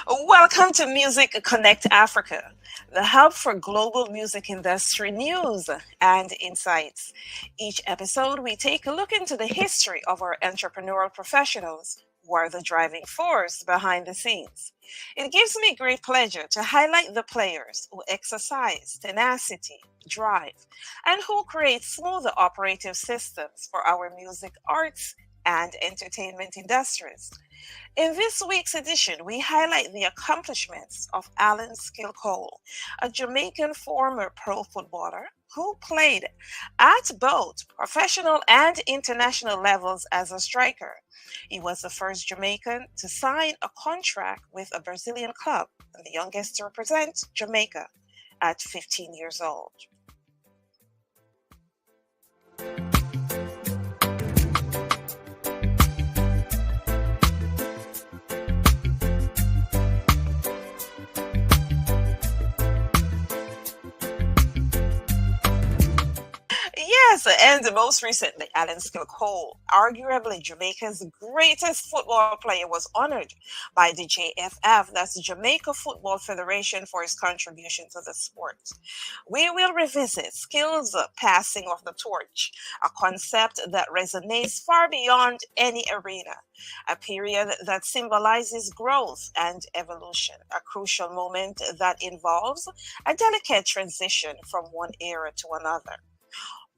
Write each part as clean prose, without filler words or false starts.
Welcome to Music Connect Africa, the hub for global music industry news and insights. Each episode, we take a look into the history of our entrepreneurial professionals who are the driving force behind the scenes. It gives me great pleasure to highlight the players who exercise tenacity, drive, and who create smoother operative systems for our music arts and entertainment industries. In this week's edition, we highlight the accomplishments of Allan Cole, a Jamaican former pro footballer who played at both professional and international levels as a striker. He was the first Jamaican to sign a contract with a Brazilian club and the youngest to represent Jamaica at 15 years old. Yes, and most recently, Allan Cole, arguably Jamaica's greatest football player, was honored by the JFF, that's the Jamaica Football Federation, for his contribution to the sport. We will revisit skills passing of the torch, a concept that resonates far beyond any arena, a period that symbolizes growth and evolution, a crucial moment that involves a delicate transition from one era to another.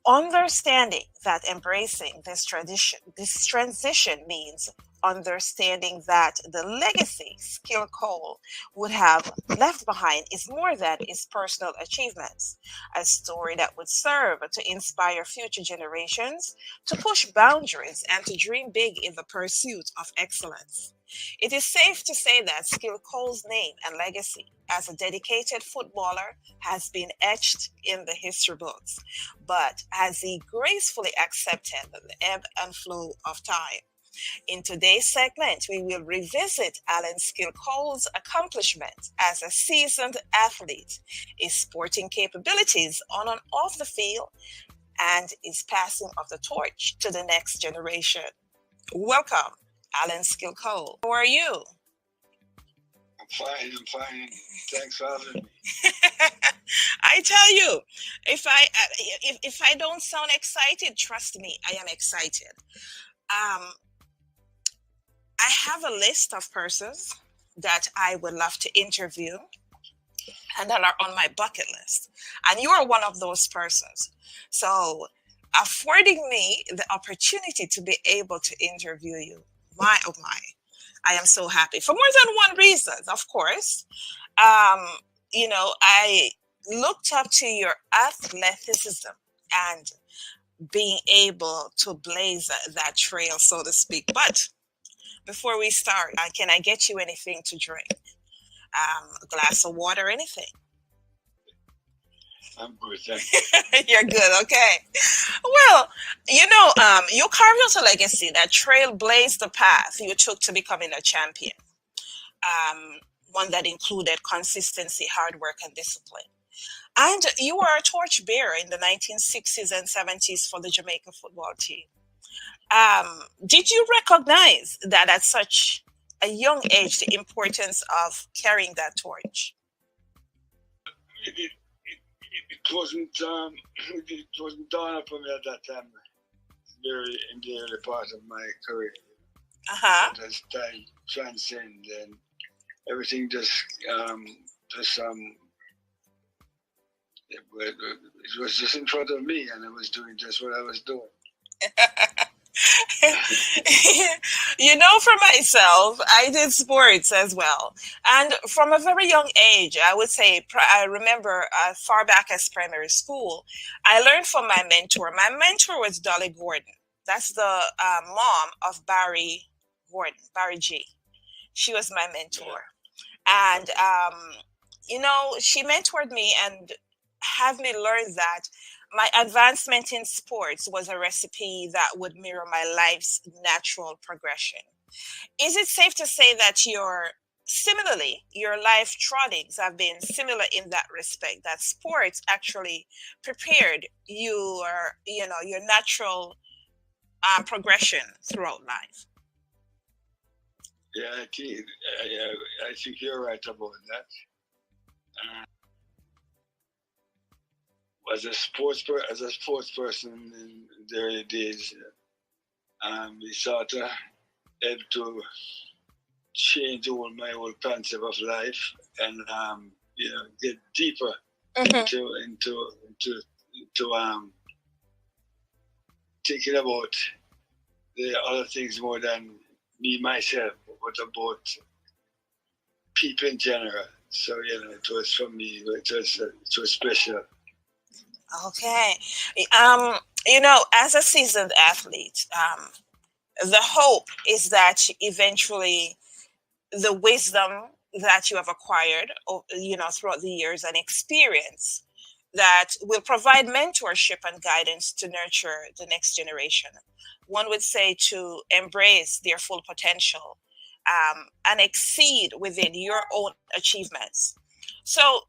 Understanding that embracing this transition means understanding that the legacy Skill Cole would have left behind is more than his personal achievements, a story that would serve to inspire future generations to push boundaries and to dream big in the pursuit of excellence. It is safe to say that Skill Cole's name and legacy as a dedicated footballer has been etched in the history books, but has he gracefully accepted the ebb and flow of time? In today's segment, we will revisit Alan Cole's accomplishments as a seasoned athlete, his sporting capabilities on and off the field, and his passing of the torch to the next generation. Welcome, Alan Cole. How are you? I'm fine. Thanks for having me. I tell you, if I don't sound excited, trust me, I am excited. I have a list of persons that I would love to interview and that are on my bucket list. And you are one of those persons. So, affording me the opportunity to be able to interview you, my oh my, I am so happy for more than one reason, of course. I looked up to your athleticism and being able to blaze that trail, so to speak. But before we start, can I get you anything to drink? A glass of water, anything? I'm good, thank you. You're good, okay. Well, you carved out a legacy that trailblazed the path you took to becoming a champion. One that included consistency, hard work, and discipline. And you were a torchbearer in the 1960s and 70s for the Jamaica football team. Did you recognize that at such a young age, the importance of carrying that torch? It wasn't done for me at that time. In the early part of my career. But as time transcended, and everything it was just in front of me, and I was doing just what I was doing. For myself, I did sports as well. And from a very young age, I would say, I remember far back as primary school, I learned from my mentor. My mentor was Dolly Gordon. That's the mom of Barry Gordon, Barry G. She was my mentor. And, she mentored me and had me learn that my advancement in sports was a recipe that would mirror my life's natural progression. Is it safe to say that your life trottings have been similar in that respect, that sports actually prepared your natural progression throughout life? Yeah, I think you're right about that. As a sports person in the early days, we sort of helped to change my whole concept of life, and get deeper into thinking about the other things more than me myself, but about people in general. So it was for me. It was special. Okay. As a seasoned athlete, the hope is that eventually the wisdom that you have acquired, throughout the years and experience that will provide mentorship and guidance to nurture the next generation. One would say to embrace their full potential, and exceed within your own achievements. So,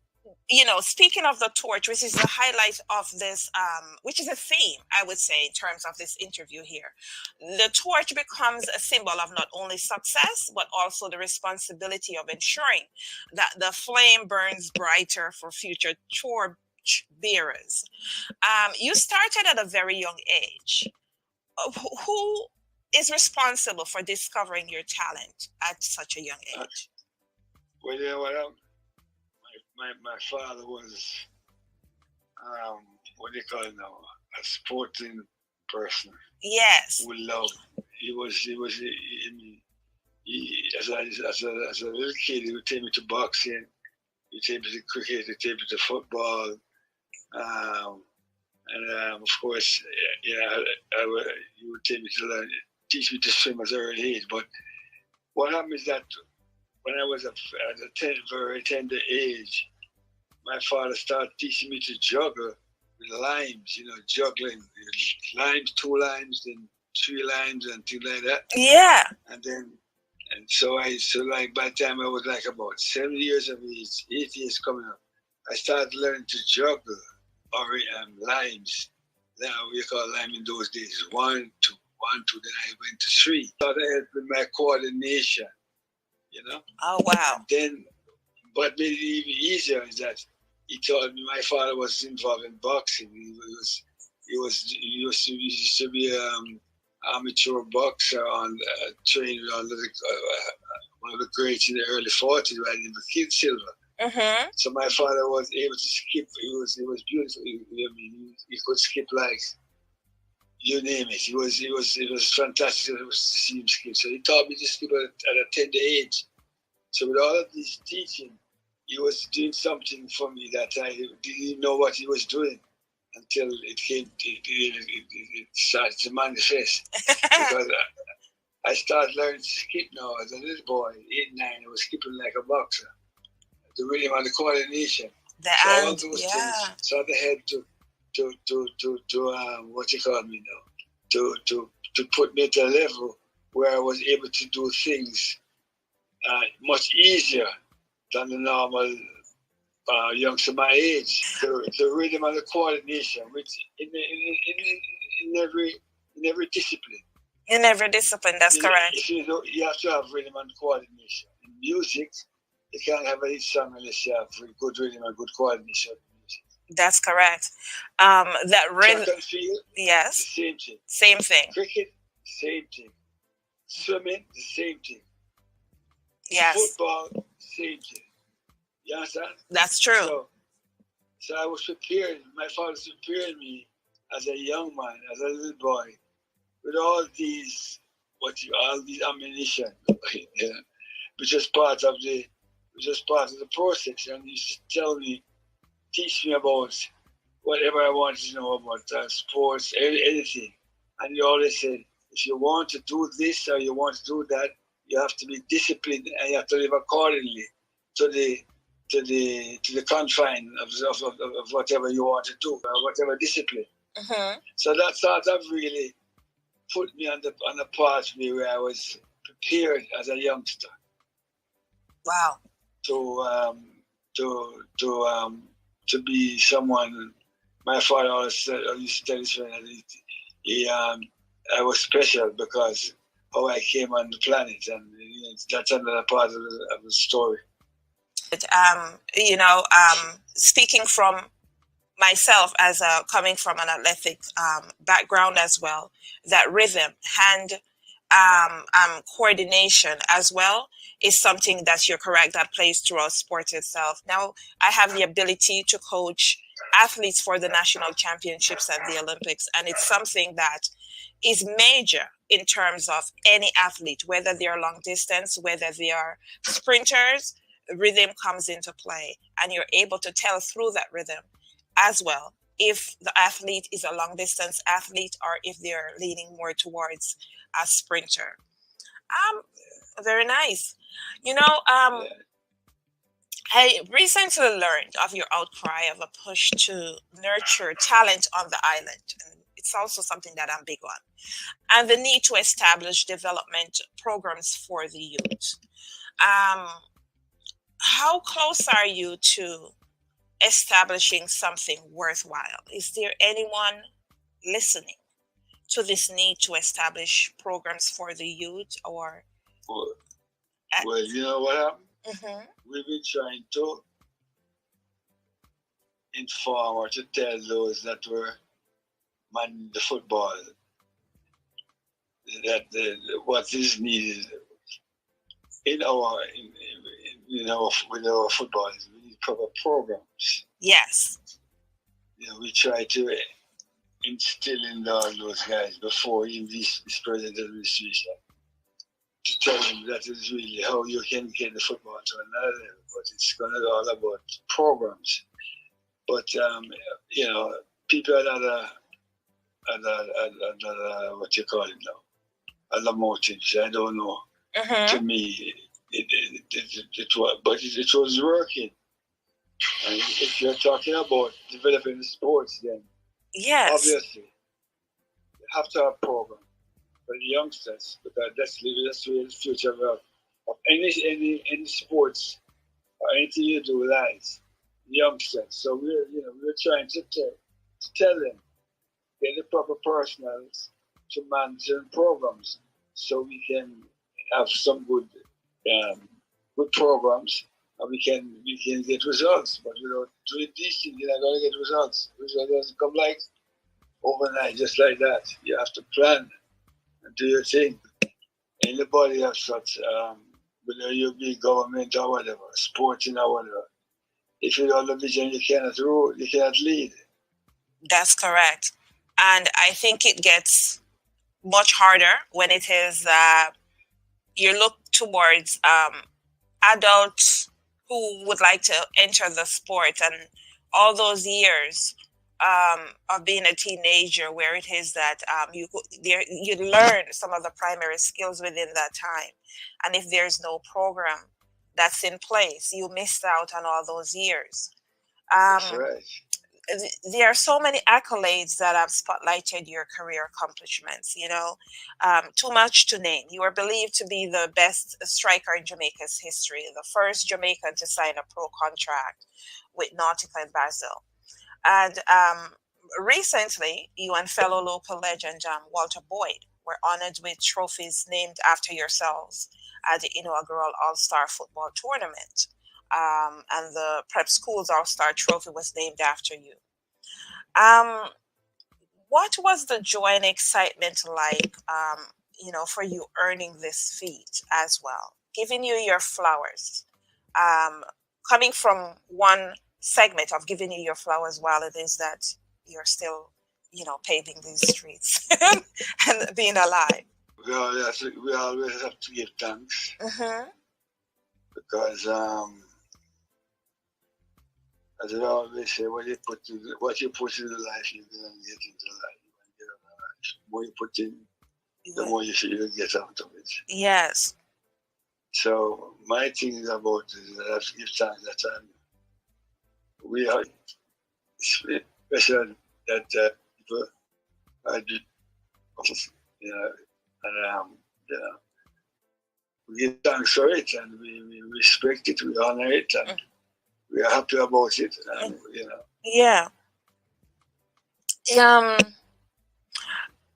speaking of the torch, which is the highlight of this, which is a theme, I would say, in terms of this interview here, the torch becomes a symbol of not only success, but also the responsibility of ensuring that the flame burns brighter for future torch bearers. You started at a very young age. Who is responsible for discovering your talent at such a young age? Well, my father was what do you call it now? A sporting person. Yes. Who loved. He as a little kid, he would take me to boxing. He'd take me to cricket. He'd take me to football. And of course, he would take me to teach me to swim at an early age. But what happened is that when I was at a very tender age, my father started teaching me to juggle with limes, juggling limes, 2 limes, then 3 limes, and things like that. Yeah. So by the time I was like about 7 years of age, 8 years coming up, I started learning to juggle limes. Now we call lime in those days 1, 2, 1, 2. Then I went to 3. Started helping my coordination. Oh wow! But made it even easier is that he told me my father was involved in boxing. He used to be amateur boxer trained under one of the greats in the early 40s, right in the Kid Silver. So my father was able to skip. He was beautiful. He could skip like you name it. It was fantastic to see him skip. So he taught me to skip at a tender age. So with all of this teaching, he was doing something for me that I didn't know what he was doing until it started to manifest. Because I started learning to skip now as a little boy, 8, 9. I was skipping like a boxer. The rhythm and the coordination. All those things started ahead to what you call me now, to put me at a level where I was able to do things much easier than the normal youngster my age. The rhythm and the coordination, which in every discipline. In every discipline, that's correct. You have to have rhythm and coordination. In music, you can't have a hit song unless you have good rhythm and good coordination. That's correct. That rhythm. Track and field, yes. The same thing. Same thing. Cricket, same thing. Swimming, the same thing. Yes. Football, same thing. You understand? That's true. So I was prepared. My father was preparing me as a young man, as a little boy, with all these ammunition, which was part of the process. And he used to tell me, teach me about whatever I wanted to know about sports, anything. And he always said, if you want to do this or you want to do that, you have to be disciplined and you have to live accordingly to the confine of whatever you want to do, or whatever discipline. So that sort of really put me on the pathway where I was prepared as a youngster. Wow. To be someone. My father always used to tell his friend that I was special because how I came on the planet, and that's another part of the story. Speaking from myself as coming from an athletic background as well, that rhythm, hand coordination as well is something that you're correct that plays throughout sport itself. Now, I have the ability to coach athletes for the national championships and the Olympics, and it's something that is major in terms of any athlete, whether they are long distance, whether they are sprinters. Rhythm comes into play, and you're able to tell through that rhythm as well if the athlete is a long distance athlete or if they're leaning more towards a sprinter. Very nice. I recently learned of your outcry of a push to nurture talent on the island, and it's also something that I'm big on, and the need to establish development programs for the youth. How close are you to establishing something worthwhile? Is there anyone listening to this need to establish programs for the youth? Or well, you know what happened? Mm-hmm. We've been trying to inform or to tell those that were manning the football that what is needed with our footballers. We need proper programs. Yes. We try to instill in all those guys before in this present administration to tell them that is really how you can get the football to another level. But it's going to be all about programs. But people at other what you call it now, other motives. I don't know. Mm-hmm. To me, it was working. And if you're talking about developing sports, then yes, obviously you have to have a program for the youngsters, because that's really the future of any sports or anything you do lies youngsters. So we're trying to tell them, get the proper personnel to manage programs, so we can have some good programs, and we can get results. But without doing these things, you're not going to get results. Results doesn't come like overnight, just like that. You have to plan and do your thing. Anybody of such, whether you be government or whatever, sporting or whatever, if you don't have a vision, you cannot rule, you cannot lead. That's correct. And I think it gets much harder when it is you look towards adults who would like to enter the sport, and all those years of being a teenager, where it is that you learn some of the primary skills within that time, and if there's no program that's in place, you missed out on all those years. That's right. There are so many accolades that have spotlighted your career accomplishments, too much to name. You are believed to be the best striker in Jamaica's history, the first Jamaican to sign a pro contract with Nautica in Basel. And recently, you and fellow local legend Walter Boyd were honored with trophies named after yourselves at the inaugural All-Star Football Tournament. And the Prep Schools All-Star Trophy was named after you. What was the joy and excitement like, for you earning this feat as well? Giving you your flowers. Coming from one segment of giving you your flowers while it is that you're still, paving these streets and being alive. Well, yes, we always have to give thanks. Mm-hmm. Because as I always say, what you put in the life, you're going to get into life. The more you put in, the more you get out of it. Yes. So my thing is about is I have to give thanks that we are special that people are doing, and we give thanks for it, and we respect it, we honor it, and we are happy about it, and Yeah.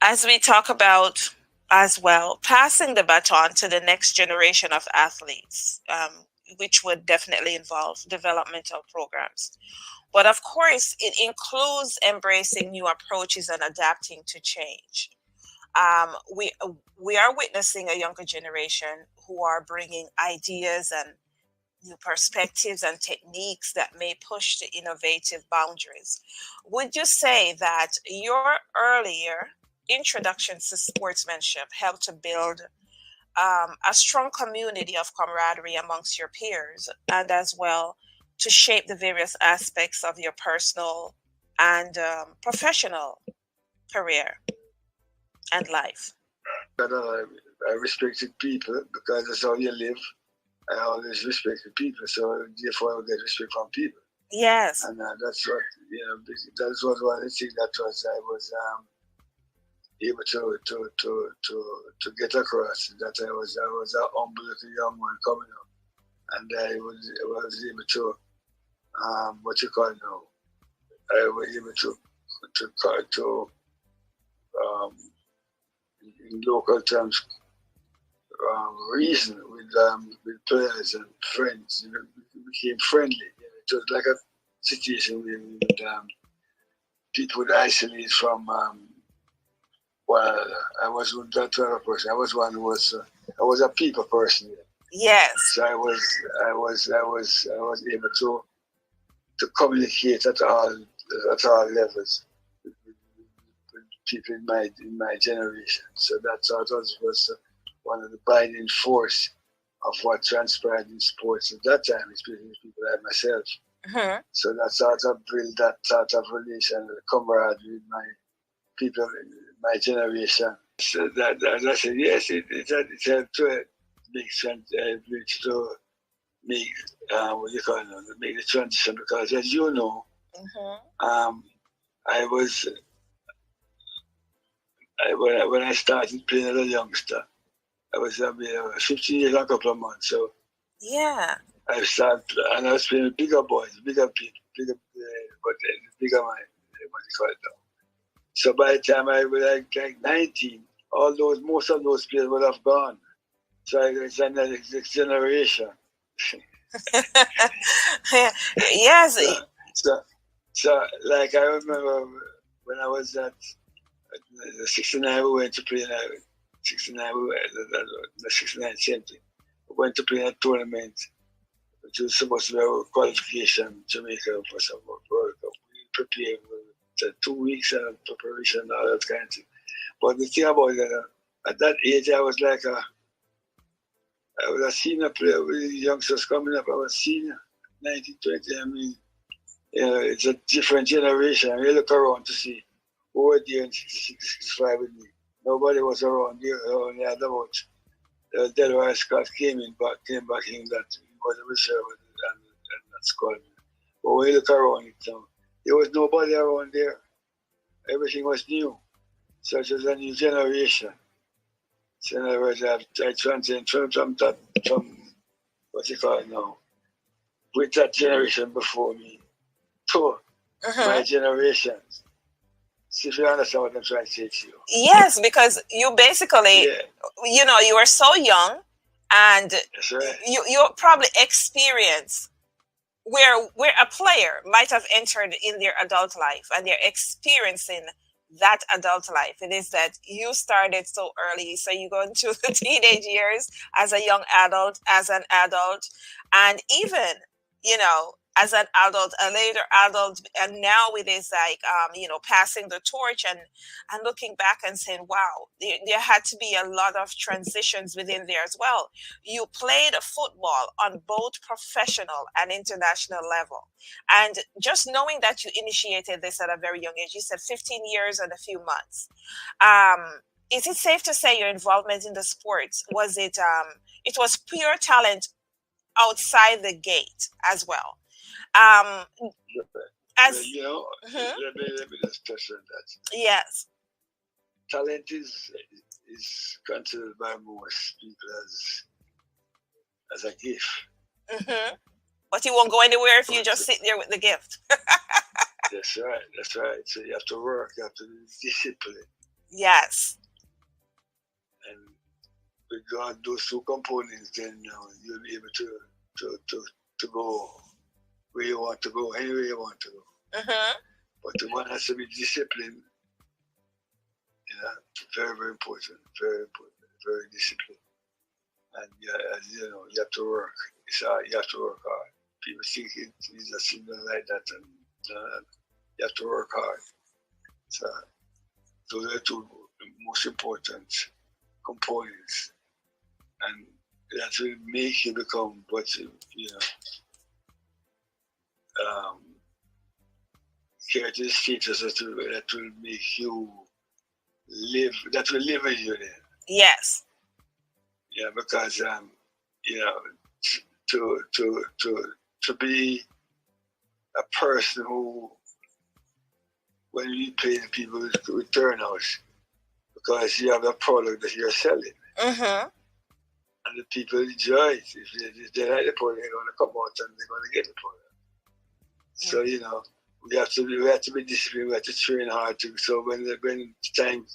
As we talk about as well, passing the baton to the next generation of athletes, which would definitely involve developmental programs. But of course, it includes embracing new approaches and adapting to change. Um, we we are witnessing a younger generation who are bringing ideas and new perspectives and techniques that may push the innovative boundaries. Would you say that your earlier introductions to sportsmanship helped to build a strong community of camaraderie amongst your peers, and as well to shape the various aspects of your personal and professional career and life? But I respected people because that's how you live. I always respected people, so therefore I get respect from people. Yes. And that's what, that was one of the things that was I was able to get across, that I was a humble little young man coming up, and I was able to what you call now, I was able to in local terms reason with players and friends. We became friendly. It was like a situation where people would isolate from. Well, I was that type of person. I was one who was. I was a people person. Yes. So I was able to communicate at all levels with people in my generation. So that's how it was one of the binding force of what transpired in sports at that time, especially with people like myself. Mm-hmm. So that's how to build that sort of relation, camaraderie with my people in my generation. So that as I said, yes, it helped to make sense, to make what you call it, make the transition, because as you know, I was when I started playing as a youngster, I was 15 years and a couple of months. So yeah, I started, and I was playing with bigger boys, bigger people, but bigger man, what you call it now. So by the time I was like 19, most of those players would have gone. So I was in the next generation. yes. So like I remember when I was at 69, we went to play 69, the 69 something. We went to play a tournament, which was supposed to be a qualification Jamaica for some World Cup. We prepared for 2 weeks of preparation and all that kind of thing. But the thing about it, at that age, I was a senior player with the youngsters coming up. I was senior, 1920. I mean, it's a different generation. I look around to see who were there in 65 with me. Nobody was around there. Only had about Delaware Scott came back in that he was a reserve and that squad. But when you look around it now, there was nobody around there. Everything was new. Such as a new generation. So in other words, I transitioned from what you call it now, with that generation before me to my generation. See if you understand what I'm trying to say to you. Yes, because you basically, you were so young, and right. you probably experience where a player might have entered in their adult life, and they're experiencing that adult life. It is that you started so early, so you go into the teenage years as a young adult, as an adult, and even as an adult, a later adult, and now it is like passing the torch and looking back and saying, wow, there had to be a lot of transitions within there as well. You played football on both professional and international level, and just knowing that you initiated this at a very young age, you said 15 years and a few months. Is it safe to say your involvement in the sports was it was pure talent outside the gate as well? As let me just touch on that. Yes, talent is considered by most people as a gift. But you won't go anywhere if you just sit there with the gift. That's right. So you have to work, you have to be disciplined. Yes. with those two components, then you'll be able to go where you want to go, anywhere you want to go. But the one has to be disciplined. Very, very important. Very important. Very disciplined. And as you know, you have to work. It's hard. You have to work hard. People think it's just something like that, and you have to work hard. So those are two most important components, and that will make you become what get to the status that will make you live. That will live in you then. Yes. Yeah, because to be a person who, when you pay the people with turnouts, because you have a product that you're selling, and the people enjoy it. If they like the product, they're going to come out and they're going to get the product. So we have to be disciplined. We have to train hard too. So when time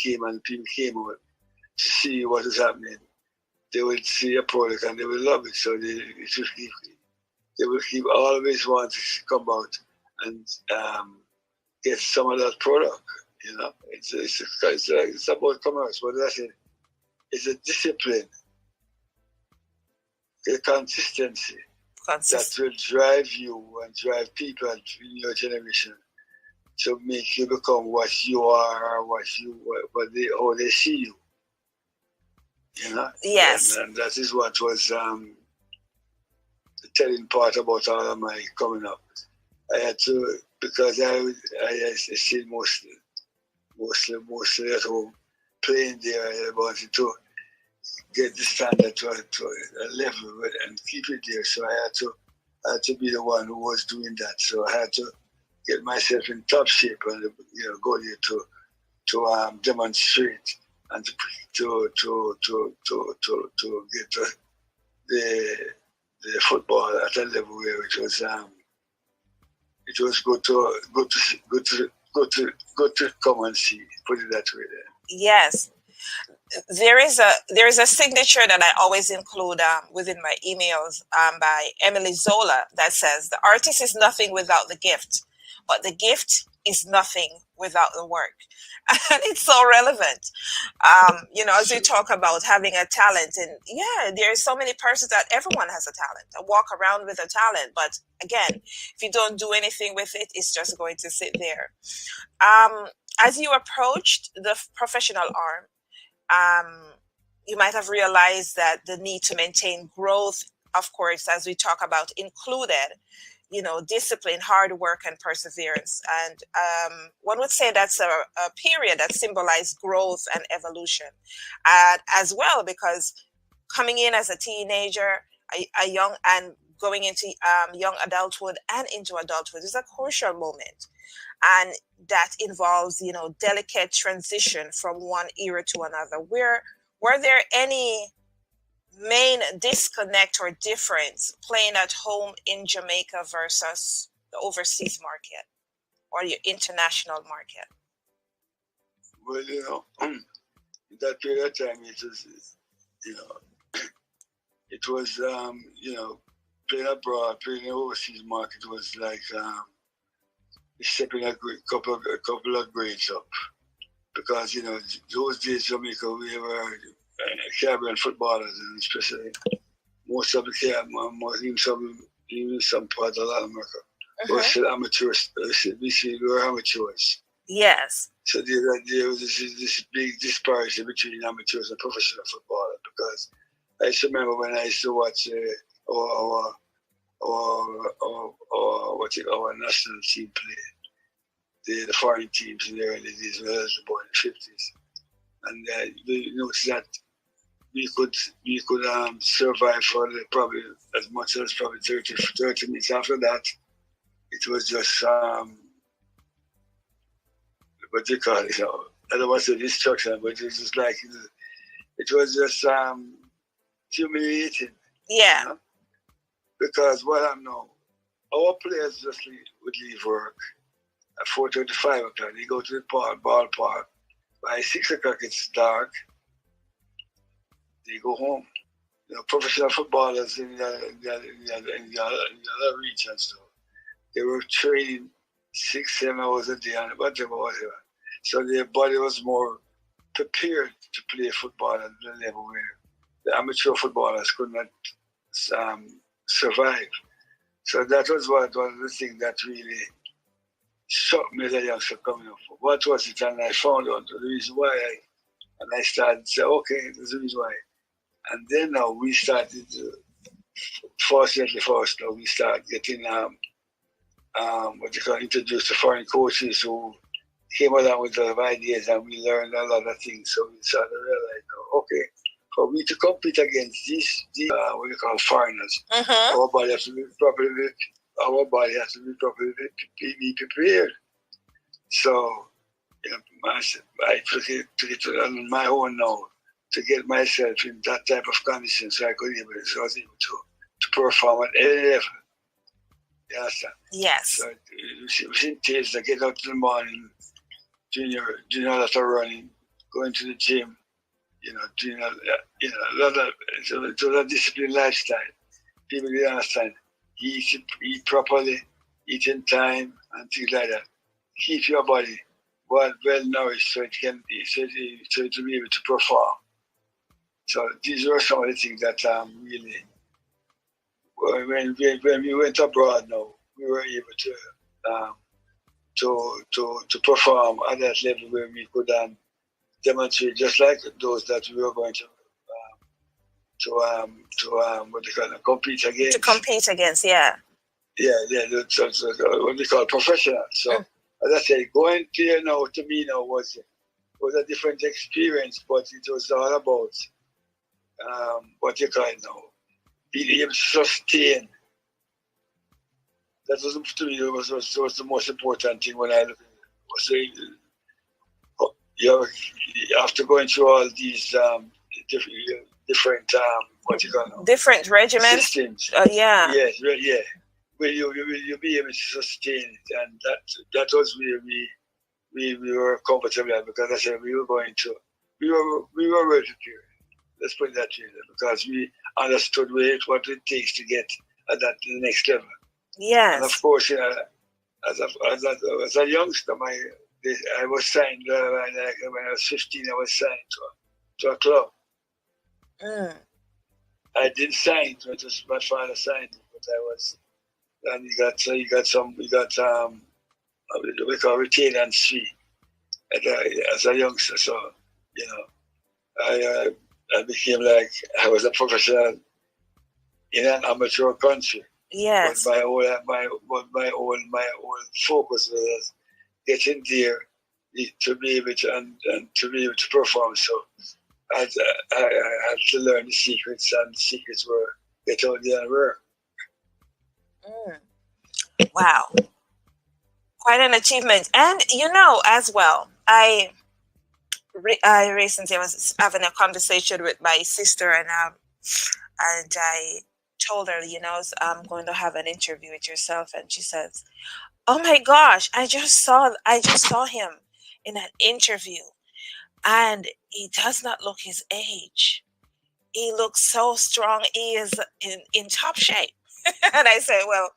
came and people came out to see what is happening, they will see a product and they will love it. So they will keep always want to come out and get some of that product. It's about commerce, but that's it. It's a discipline, a consistency that will drive you and drive people in your generation to make you become what you are, how they see you. Yes. And that is what was the telling part about all of my coming up. I had to, because I stayed mostly at home, playing there. I wanted to get the standard to a level and keep it there. So I had to be the one who was doing that. So I had to get myself in top shape and go there to demonstrate and to get the football at a level where it was good to come and see. Put it that way there. Yes. There is a signature that I always include within my emails by Emily Zola that says, the artist is nothing without the gift, but the gift is nothing without the work. And it's so relevant. As we talk about having a talent, and there are so many persons that everyone has a talent. I walk around with a talent, but again, if you don't do anything with it, it's just going to sit there. As you approached the professional arm, you might have realized that the need to maintain growth, of course, as we talk about, included, discipline, hard work, and perseverance. And one would say that's a period that symbolized growth and evolution as well, because coming in as a teenager, a young, and going into young adulthood and into adulthood is a crucial moment. And that involves, delicate transition from one era to another. Were there any main disconnect or difference playing at home in Jamaica versus the overseas market or your international market? Well, in that period of time, it was, playing abroad, playing in the overseas market was like stepping a couple of grades up, because those days Jamaica, we were Caribbean footballers, and especially most of the Caribbean, even some parts of Latin America, were still amateurs. We were amateurs. Yes. So there was this big disparity between amateurs and professional footballers, because I used to remember when I used to watch our national team play, the foreign teams in the early days, when I was born in the 50s. And you notice that we could survive for probably as much as probably 30 minutes. After that, it was just what you call it, I don't want to say destruction, but it was just like it was just humiliating. Yeah. Because what I know, our players just would leave work at 4:35 o'clock. They go to the ballpark. By 6 o'clock, it's dark. they go home. Professional footballers in the other regions, so they were training 6-7 hours a day on whatever. So their body was more prepared to play football at the level where the amateur footballers could not survive. So that was one of the things that really shocked me as a youngster coming up. What was it? And I found out the reason why. And I started to say, okay, there's a reason why. And then now we started, fortunately for us, now we started getting introduced to foreign coaches who came along with a lot of ideas, and we learned a lot of things. So we started to realize, okay, for me to compete against these what you call foreigners, our body has to be properly be prepared. So I took it on my own now to get myself in that type of condition, so I was able to perform at any level. You understand? Yes. So it entails to get up in the morning, doing a lot of running, going to the gym, doing a lot of disciplined lifestyle. People don't understand. Eat properly, eat in time, and things like that. Keep your body well nourished so it to be able to perform. So these were some of the things that really, when we went abroad now, we were able to perform at that level where we could demonstrate, just like those that we were going to compete against. To compete against, yeah. Yeah, so what we call professional. So as I said, going there now to me now was a different experience, but it was all about what you call it now, being able to sustain. That was to me was the most important thing when I look at it. So after going through all these different what you call different regiments systems. Yeah. Yes, yeah. Well, you'll be able to sustain it, and that was where we were comfortable at, because I said we were well prepared. Let's put it that way, because we understood what it takes to get at the next level. Yes. And of course, as a youngster, I was signed when I was 15. I was signed to a club. I didn't sign; it was my father signed it, but I was. And we got we call retainance fee as a youngster. So I became like I was a professional in an amateur country. Yes. But my whole focus was getting there to be able to and to be able to perform. So I had to learn the secrets, and the secrets were get out there and work. Wow. Quite an achievement. And as well, I recently was having a conversation with my sister, and I told her, I'm going to have an interview with yourself, and she says, "Oh my gosh, I just saw him in an interview, and he does not look his age. He looks so strong. He is in top shape." And I said, well,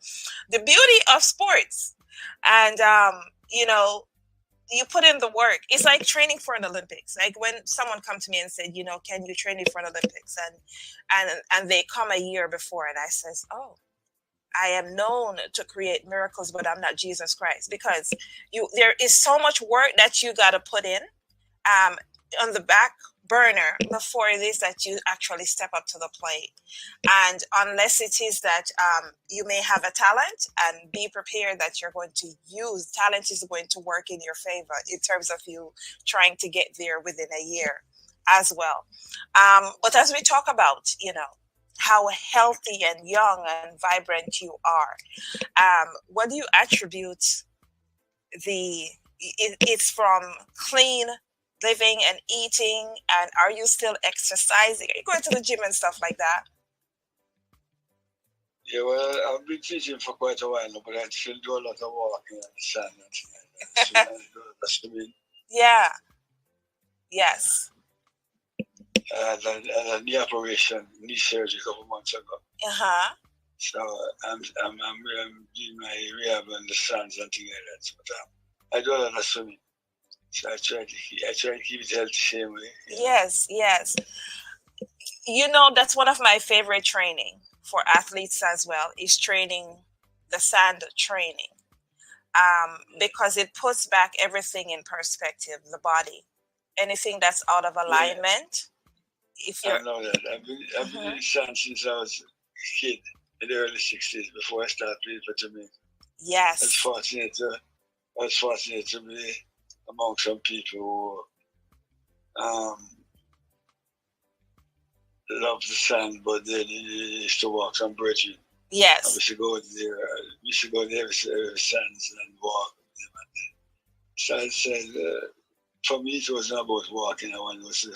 the beauty of sports, and you put in the work. It's like training for an Olympics. Like when someone come to me and said, can you train for an Olympics? And they come a year before, and I says, oh, I am known to create miracles, but I'm not Jesus Christ, because there is so much work that you got to put in on the back burner before it is that you actually step up to the plate. And unless it is that you may have a talent, and be prepared that you're going to use talent is going to work in your favor in terms of you trying to get there within a year as well. But as we talk about, how healthy and young and vibrant you are, what do you attribute it's from clean living and eating, and are you still exercising? Are you going to the gym and stuff like that? Yeah, well, I've been teaching for quite a while now, but I still do a lot of walking and sand. Yeah. Yes. I had a knee operation, knee surgery a couple months ago. So I'm doing my rehab on the sands and things like that. But I do a lot of swimming. So I try to keep it healthy same way. Yes, yes. You know, that's one of my favorite training for athletes as well, is training the sand training. Because it puts back everything in perspective, the body. Anything that's out of alignment, if you're... I know that. I've been in the sand since I was a kid in the early 60s before I started playing for Jamaica. Yes. I was fortunate to be among some people who love the sand, but they used to walk on bridges. Yes. And we should go there. We should go there every sands and walk with them. So I said, for me, it wasn't about walking. I wanted to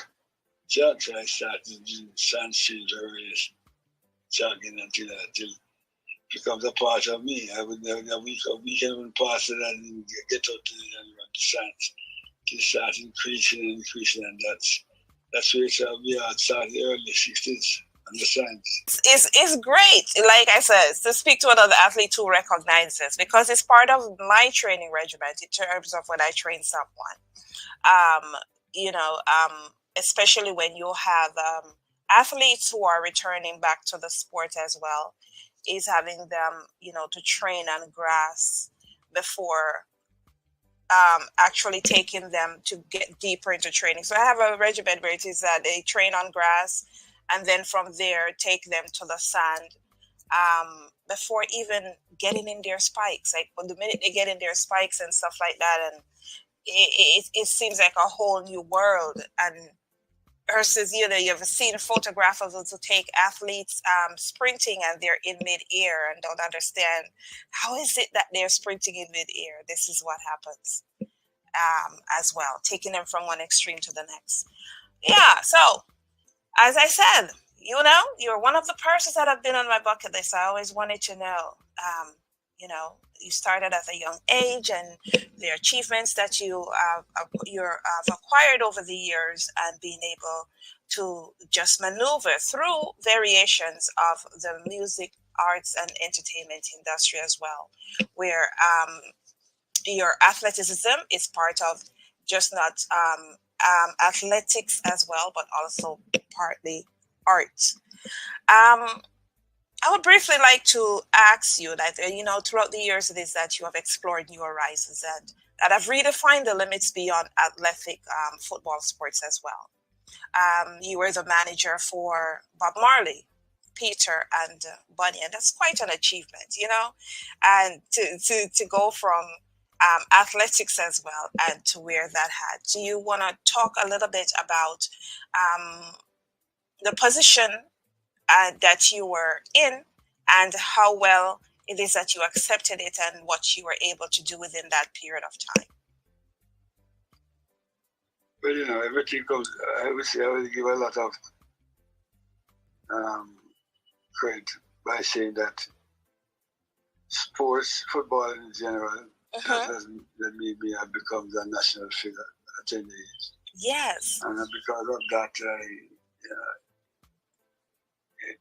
jog. So I started doing sand streams or race, jogging until it becomes a part of me. I would never a weekend would pass it and get out there and run the sands. It started increasing, and that's where we started the early 60s on the sands. It's great, like I said, to speak to another athlete who recognizes, because it's part of my training regimen in terms of when I train someone. Especially when you have athletes who are returning back to the sport as well, is having them, to train on grass before actually taking them to get deeper into training. So I have a regimen where it is that they train on grass, and then from there take them to the sand before even getting in their spikes. Like the minute they get in their spikes and stuff like that, and it seems like a whole new world. And versus, you've seen photographs of those who take athletes sprinting and they're in mid-air and don't understand how is it that they're sprinting in mid-air. This is what happens as well, taking them from one extreme to the next. Yeah, so as I said, you're one of the persons that have been on my bucket list. I always wanted to know, you started at a young age, and the achievements that you've acquired over the years, and being able to just maneuver through variations of the music, arts, and entertainment industry as well, where your athleticism is part of just not athletics as well, but also partly art. I would briefly like to ask you that, throughout the years it is that you have explored new horizons and that have redefined the limits beyond athletic football sports as well. You were the manager for Bob Marley, Peter, and Bunny, and that's quite an achievement, and to go from athletics as well and to wear that hat. Do you want to talk a little bit about the position that you were in, and how well it is that you accepted it, and what you were able to do within that period of time? Well, everything comes, I would say I would give a lot of credit by saying that sports, football in general, that made me have become a national figure at 10 age. Yes. And because of that,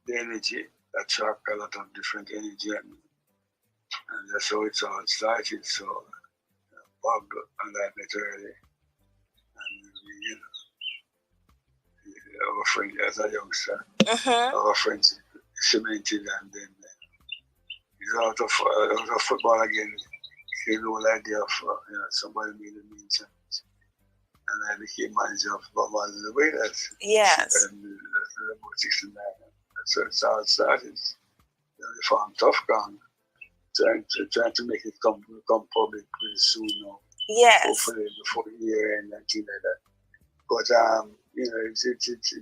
the energy, attract a lot of different energy, and that's how it all started. So Bob and I met early, and our friend as a youngster, our friends cemented, and then he's out of football again. He had no idea of somebody made a mention, and I became manager of Bob Marley Wailers. Yes. And about 69. So it's all started. We formed Tough Gang, trying to make it come public pretty soon now. Yes. Hopefully before the year end and things like that. But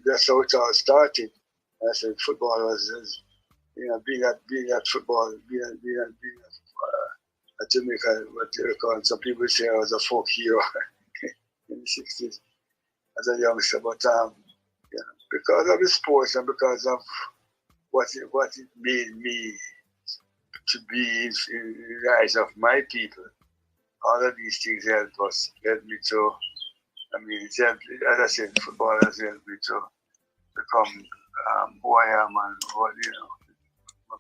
that's how it all started. I said football was being at football, being at Jamaica, what they call, some people say I was a folk hero in the 60s as a youngster. But because of the sports and because of what it made me to be in the eyes of my people, all of these things helped me to, it's helped, as I said, football has helped me to become who I am and what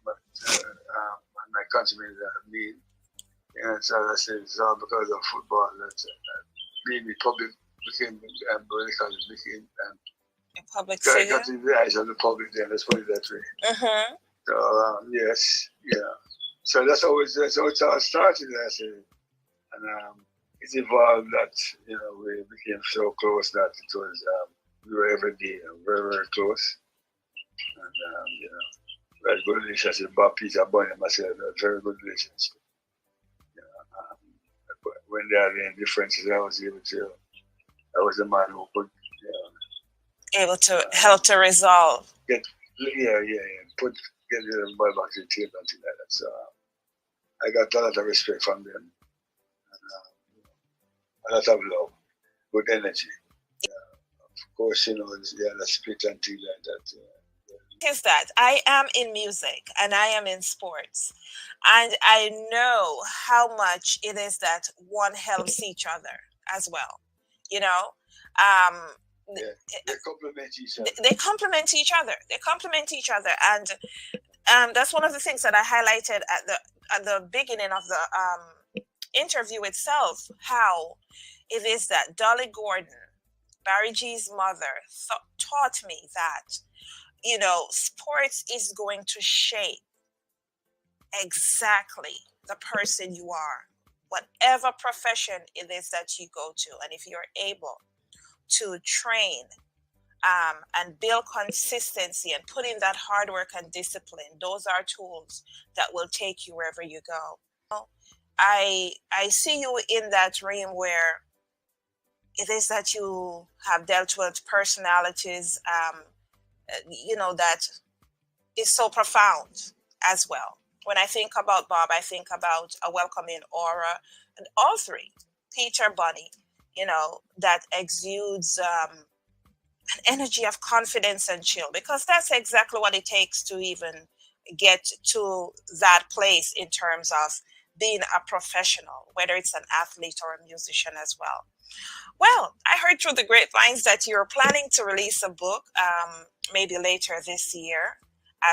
my countrymen need. And so I said, it's all because of football that being public became became public figure. Got in the eyes of the public. Then let's put it that way. So yes, yeah. So that's how it all started. I said, and it evolved that we became so close that it was we were every day very very close, and we had a good relationship. Bob, Peter, Bunny, and myself, a very good relationship. But when there are any differences, I was the man who could able to help to resolve. Get the boy back to the table and things like that. So I got a lot of respect from them, and a lot of love, good energy. Of course, the split and things like that. Is that I am in music and I am in sports, and I know how much it is that one helps each other as well. They complement each other. They complement each other. They complement each other, and that's one of the things that I highlighted at the beginning of the interview itself. How it is that Dolly Gordon, Barry G's mother, taught me that sports is going to shape exactly the person you are, whatever profession it is that you go to, and if you're able to train and build consistency and put in that hard work and discipline, those are tools that will take you wherever you go. I see you in that realm where it is that you have dealt with personalities, that is so profound as well. When I think about Bob, I think about a welcoming aura, and all three, Peter, Bunny, that exudes an energy of confidence and chill, because that's exactly what it takes to even get to that place in terms of being a professional, whether it's an athlete or a musician as well. Well, I heard through the grapevines that you're planning to release a book maybe later this year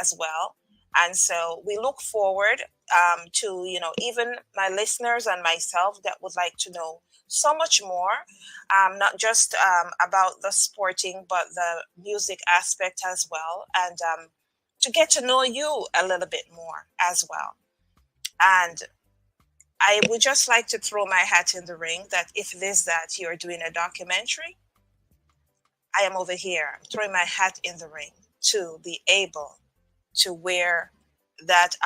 as well. And so we look forward to, even my listeners and myself that would like to know so much more, not just about the sporting, but the music aspect as well. And to get to know you a little bit more as well. And I would just like to throw my hat in the ring that if it is that you're doing a documentary, I am over here throwing my hat in the ring to be able to wear that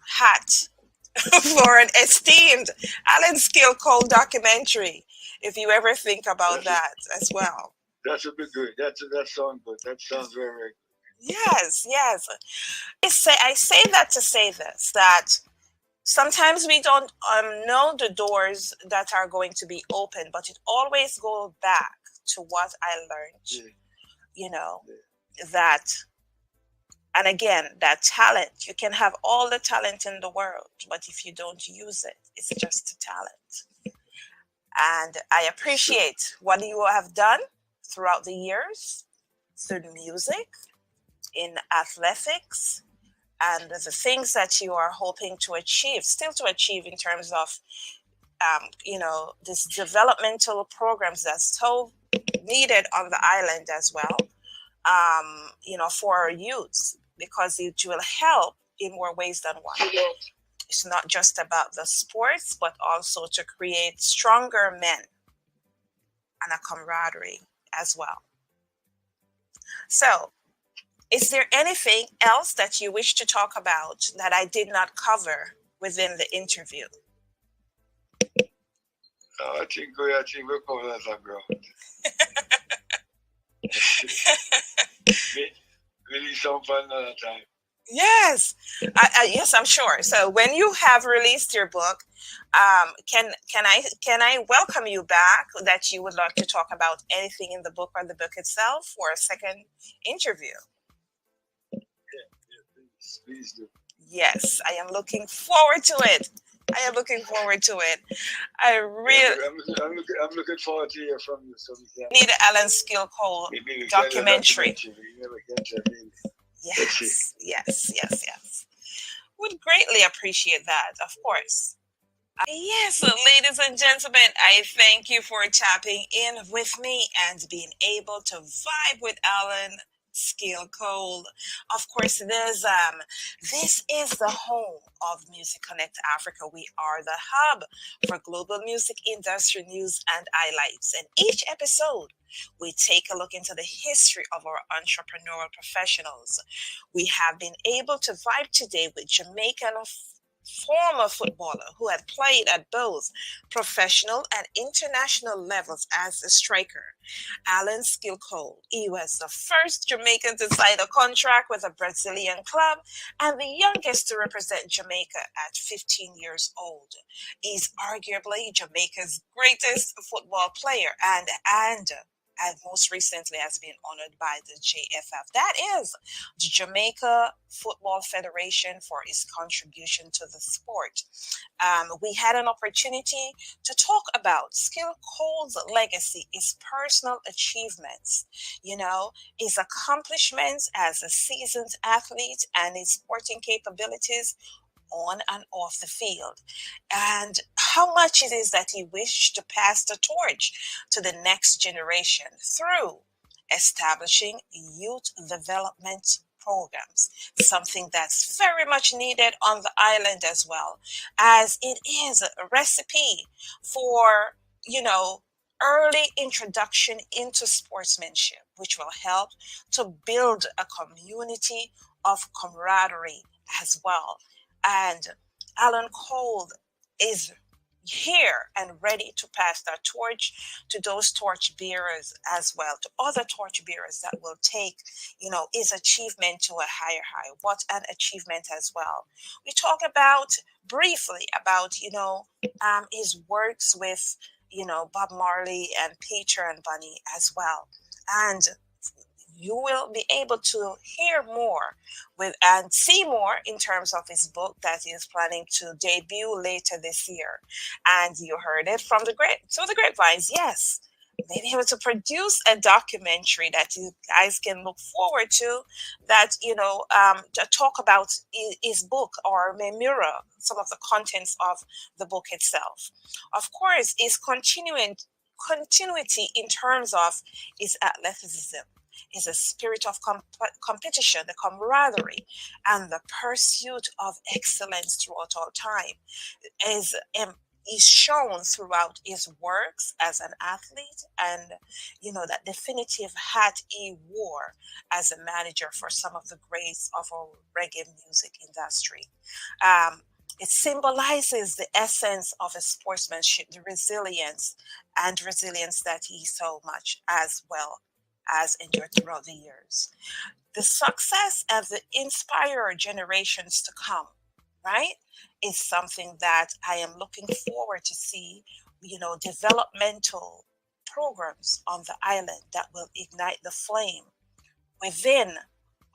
hat for an esteemed Allan Skill Cole documentary, if you ever think about that as well. That would be good. That sounds good. That sounds very, very good. Yes. I say that to say this, that sometimes we don't know the doors that are going to be open, but it always goes back to what I learned, that, and again, that talent, you can have all the talent in the world, but if you don't use it, it's just a talent. And I appreciate what you have done throughout the years, through music, in athletics, and the things that you are hoping to achieve, still to achieve in terms of, this developmental programs that's so needed on the island as well, for our youths, because it will help in more ways than one. It's not just about the sports, but also to create stronger men and a camaraderie as well. So, is there anything else that you wish to talk about that I did not cover within the interview? I think we covered that ground. We need some fun another time. Yes, yes, I'm sure. So when you have released your book, can I welcome you back? That you would like to talk about anything in the book or the book itself for a second interview? Yeah, please do. Yes, I am looking forward to it. I am looking forward to it. I really. I'm looking forward to hear from you. So we can need an Allan Skill Cole documentary. Yes, yes, yes, yes. Would greatly appreciate that, of course. Yes, ladies and gentlemen, I thank you for tapping in with me and being able to vibe with Allan Skill Cole. Of course, this is the home of Music Connect Africa. We are the hub for global music industry news and highlights. And each episode, we take a look into the history of our entrepreneurial professionals. We have been able to vibe today with Jamaican former footballer who had played at both professional and international levels as a striker, Allan Skill Cole. He was the first Jamaican to sign a contract with a Brazilian club and the youngest to represent Jamaica at 15 years old. He's arguably Jamaica's greatest football player and most recently has been honored by the JFF. That is the Jamaica Football Federation, for his contribution to the sport. We had an opportunity to talk about Skill Cole's legacy, his personal achievements, his accomplishments as a seasoned athlete and his sporting capabilities on and off the field, and how much it is that he wished to pass the torch to the next generation through establishing youth development programs, something that's very much needed on the island as well, as it is a recipe for, early introduction into sportsmanship, which will help to build a community of camaraderie as well. And Allan Cole is here and ready to pass that torch to those torch bearers as well, to other torch bearers that will take, his achievement to a higher high. What an achievement as well. We talk about briefly about, his works with, Bob Marley and Peter and Bunny as well. And you will be able to hear more with and see more in terms of his book that he is planning to debut later this year. And you heard it from the grapevines. Yes, maybe able to produce a documentary that you guys can look forward to. That to talk about his book or may mirror some of the contents of the book itself. Of course, his continuity in terms of his athleticism is a spirit of competition, the camaraderie, and the pursuit of excellence throughout all time is shown throughout his works as an athlete and, that definitive hat he wore as a manager for some of the greats of our reggae music industry. It symbolizes the essence of a sportsmanship, the resilience that he so much as well as endured throughout the years. The success and the inspire generations to come, right, is something that I am looking forward to see, developmental programs on the island that will ignite the flame within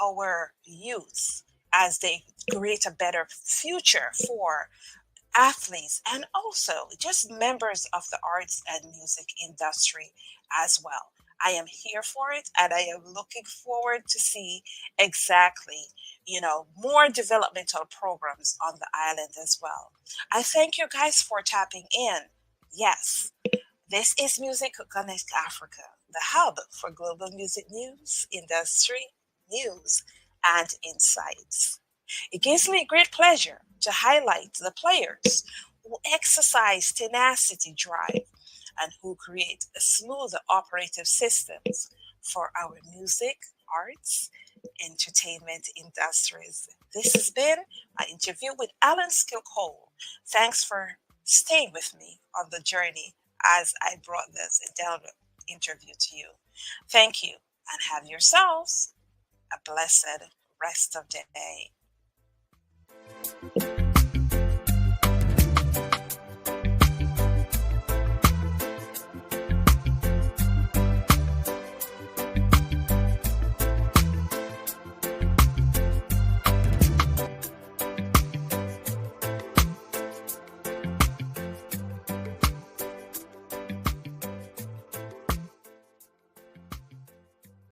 our youths as they create a better future for athletes and also just members of the arts and music industry as well. I am here for it and I am looking forward to see exactly, more developmental programs on the island as well. I thank you guys for tapping in. Yes, this is Music Connect Africa, the hub for global music news, industry news, and insights. It gives me great pleasure to highlight the players who exercise tenacity, drive, and who create smooth operative systems for our music, arts, entertainment industries. This has been my interview with Allan Skill Cole. Thanks for staying with me on the journey as I brought this down interview to you. Thank you and have yourselves a blessed rest of the day.